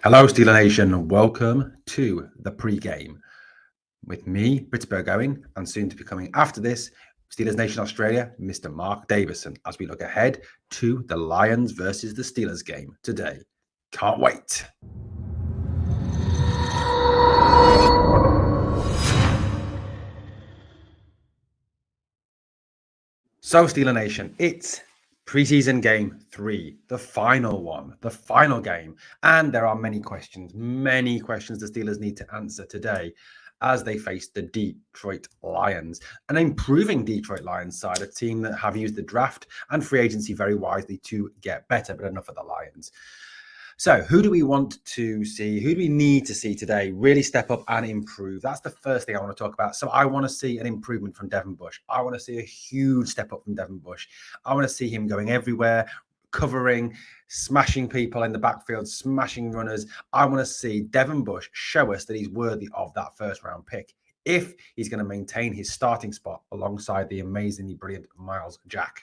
Hello, Steeler Nation. Welcome to the pre-game with me, Pittsburgh Owen, and soon to be coming after this, Steelers Nation Australia, Mr. Mark Davison, as we look ahead to the Lions versus the Steelers game today. Can't wait. So, Steeler Nation, it's preseason game 3, the final one, the final game. And there are many questions the Steelers need to answer today as they face the Detroit Lions, an improving Detroit Lions side, a team that have used the draft and free agency very wisely to get better, but enough of the Lions. So who do we want to see? Who do we need to see today really step up and improve? That's the first thing I want to talk about. So I want to see an improvement from Devin Bush. I want to see a huge step up from Devin Bush. I want to see him going everywhere, covering, smashing people in the backfield, smashing runners. I want to see Devin Bush show us that he's worthy of that first round pick if he's going to maintain his starting spot alongside the amazingly brilliant Miles Jack.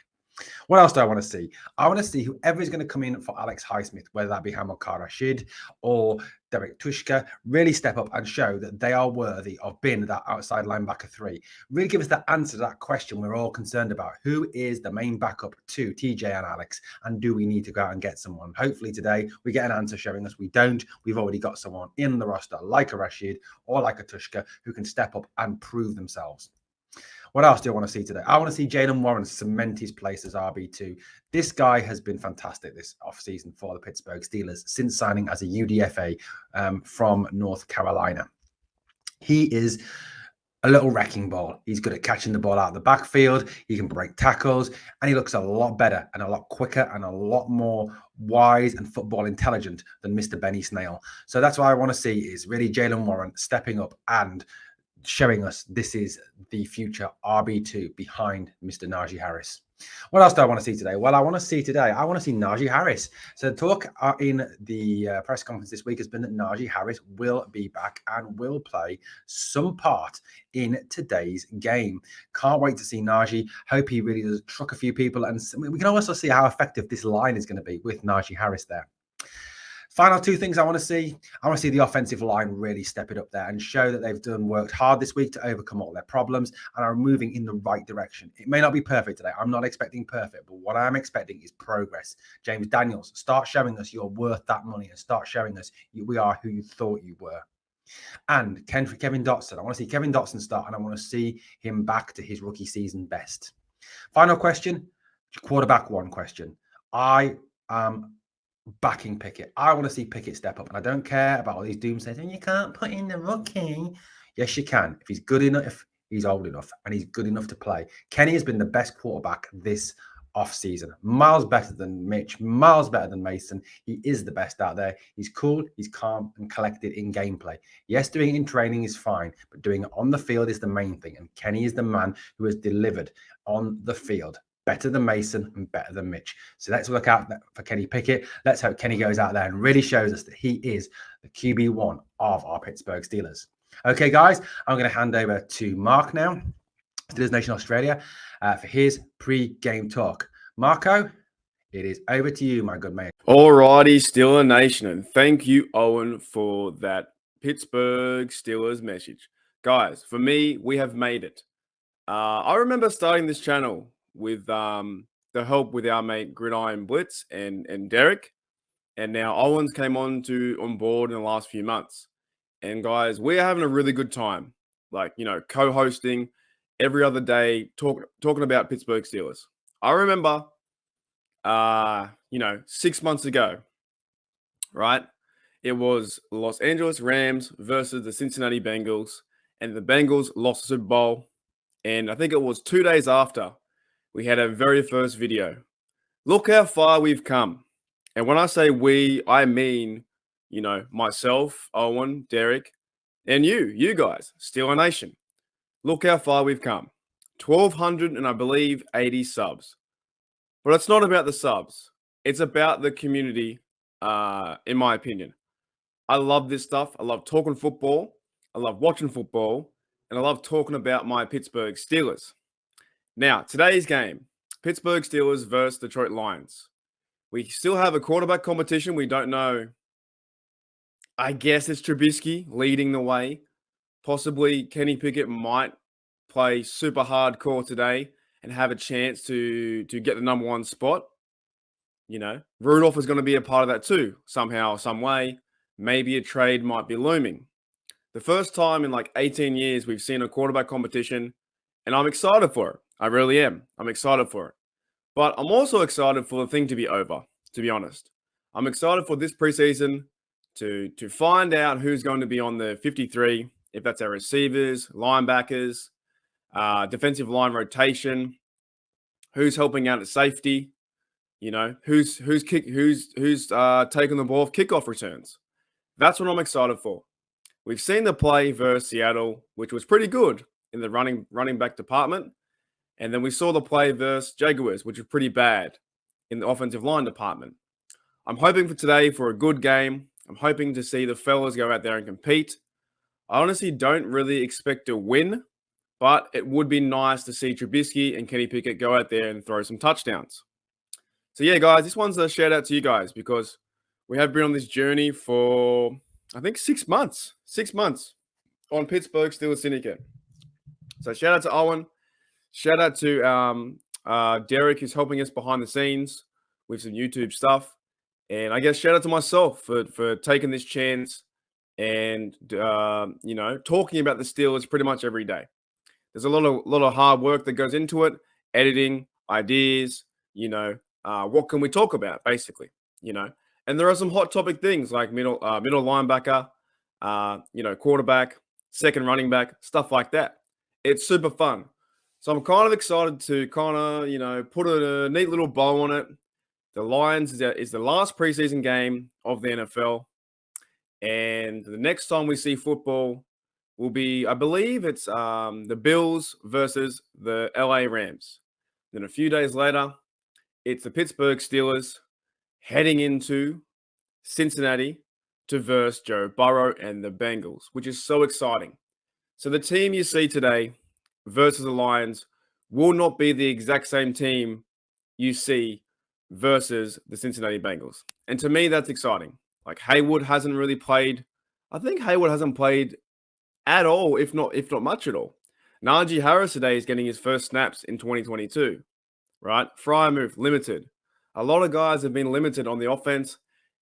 What else do I want to see? I want to see whoever is going to come in for Alex Highsmith, whether that be Hamilcar Rashid or Derek Tushka, really step up and show that they are worthy of being that outside linebacker 3. Really give us the answer to that question we're all concerned about. Who is the main backup to TJ and Alex? And do we need to go out and get someone? Hopefully today we get an answer showing us we don't. We've already got someone in the roster like a Rashid or like a Tushka who can step up and prove themselves. What else do I want to see today? I want to see Jaylen Warren cement his place as RB2. This guy has been fantastic this offseason for the Pittsburgh Steelers since signing as a UDFA from North Carolina. He is a little wrecking ball. He's good at catching the ball out of the backfield. He can break tackles, and he looks a lot better and a lot quicker and a lot more wise and football intelligent than Mr. Benny Snail. So that's what I want to see is really Jaylen Warren stepping up and showing us this is the future RB2 behind Mr. Najee Harris. What else do I want to see today? Well, I want to see Najee Harris. So the talk in the press conference this week has been that Najee Harris will be back and will play some part in today's game. Can't wait to see Najee. Hope he really does truck a few people. And we can also see how effective this line is going to be with Najee Harris there. Final two things I want to see. I want to see the offensive line really step it up there and show that they've worked hard this week to overcome all their problems and are moving in the right direction. It may not be perfect today. I'm not expecting perfect, but what I am expecting is progress. James Daniels, start showing us you're worth that money and start showing us we are who you thought you were. And Kevin Dotson. I want to see Kevin Dotson start, and I want to see him back to his rookie season best. Final question, quarterback one question. I am backing Pickett. I want to see Pickett step up, and I don't care about all these doomsayers. And you can't put in the rookie. Yes, you can. If he's good enough, if he's old enough, and he's good enough to play. Kenny has been the best quarterback this offseason. Miles better than Mitch, miles better than Mason. He is the best out there. He's cool, he's calm and collected in gameplay. Yes, doing it in training is fine, but doing it on the field is the main thing. And Kenny is the man who has delivered on the field. Better than Mason and better than Mitch. So let's look out for Kenny Pickett. Let's hope Kenny goes out there and really shows us that he is the QB1 of our Pittsburgh Steelers. Okay, guys, I'm going to hand over to Mark now, Steelers Nation Australia, for his pre-game talk. Marco, it is over to you, my good mate. All righty, Steeler Nation, and thank you, Owen, for that Pittsburgh Steelers message. Guys, for me, we have made it. I remember starting this channel with the help with our mate Gridiron Blitz and Derek, and now Owens came on board in the last few months. And guys, we're having a really good time, like, you know, co-hosting every other day, talking about Pittsburgh Steelers. I remember 6 months ago, right? It was Los Angeles Rams versus the Cincinnati Bengals, and the Bengals lost the Super Bowl. And I think it was 2 days after we had our very first video. Look how far we've come. And when I say we, I mean, you know, myself, Owen, Derek, and you guys, Steeler Nation. Look how far we've come. 1,200 and I believe 80 subs. But it's not about the subs. It's about the community, in my opinion. I love this stuff. I love talking football. I love watching football. And I love talking about my Pittsburgh Steelers. Now, today's game, Pittsburgh Steelers versus Detroit Lions. We still have a quarterback competition. We don't know I guess it's Trubisky leading the way. Possibly Kenny Pickett might play super hardcore today and have a chance to get the number one spot. Rudolph is going to be a part of that too, somehow, some way. Maybe a trade might be looming. The first time in like 18 years we've seen a quarterback competition, and I'm excited for it. I really am. I'm excited for it. But I'm also excited for the thing to be over, to be honest. I'm excited for this preseason to find out who's going to be on the 53, if that's our receivers, linebackers, defensive line rotation, who's helping out at safety, who's taking the ball off kickoff returns. That's what I'm excited for. We've seen the play versus Seattle, which was pretty good in the running back department. And then we saw the play versus Jaguars, which was pretty bad in the offensive line department. I'm hoping for today for a good game. I'm hoping to see the fellas go out there and compete. I honestly don't really expect to win, but it would be nice to see Trubisky and Kenny Pickett go out there and throw some touchdowns. So yeah, guys, this one's a shout out to you guys because we have been on this journey for, I think, 6 months. 6 months on Pittsburgh Steelers Syndicate. So shout out to Owen. Shout out to Derek, who's helping us behind the scenes with some YouTube stuff. And I guess shout out to myself for taking this chance and, talking about the Steelers pretty much every day. There's a lot of hard work that goes into it, editing, ideas, what can we talk about, basically, And there are some hot topic things like middle linebacker, quarterback, second running back, stuff like that. It's super fun. So I'm kind of excited to put a neat little bow on it. The Lions is the last preseason game of the NFL. And the next time we see football will be, I believe it's the Bills versus the LA Rams. Then a few days later, it's the Pittsburgh Steelers heading into Cincinnati to verse Joe Burrow and the Bengals, which is so exciting. So the team you see today versus the Lions will not be the exact same team you see versus the Cincinnati Bengals. And to me, that's exciting. Like Haywood hasn't really played. I think Haywood hasn't played at all, if not much at all. Najee Harris today is getting his first snaps in 2022, right? Freiermuth, limited. A lot of guys have been limited on the offense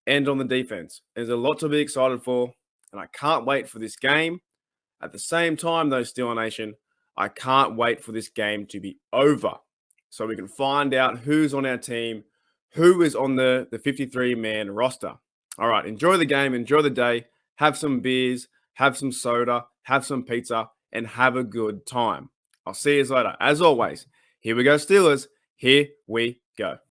and on the defense. There's a lot to be excited for, and I can't wait for this game. At the same time, though, Steeler Nation, I can't wait for this game to be over so we can find out who's on our team, who is on the 53-man roster. All right, enjoy the game, enjoy the day, have some beers, have some soda, have some pizza, and have a good time. I'll see you later. As always, here we go, Steelers. Here we go.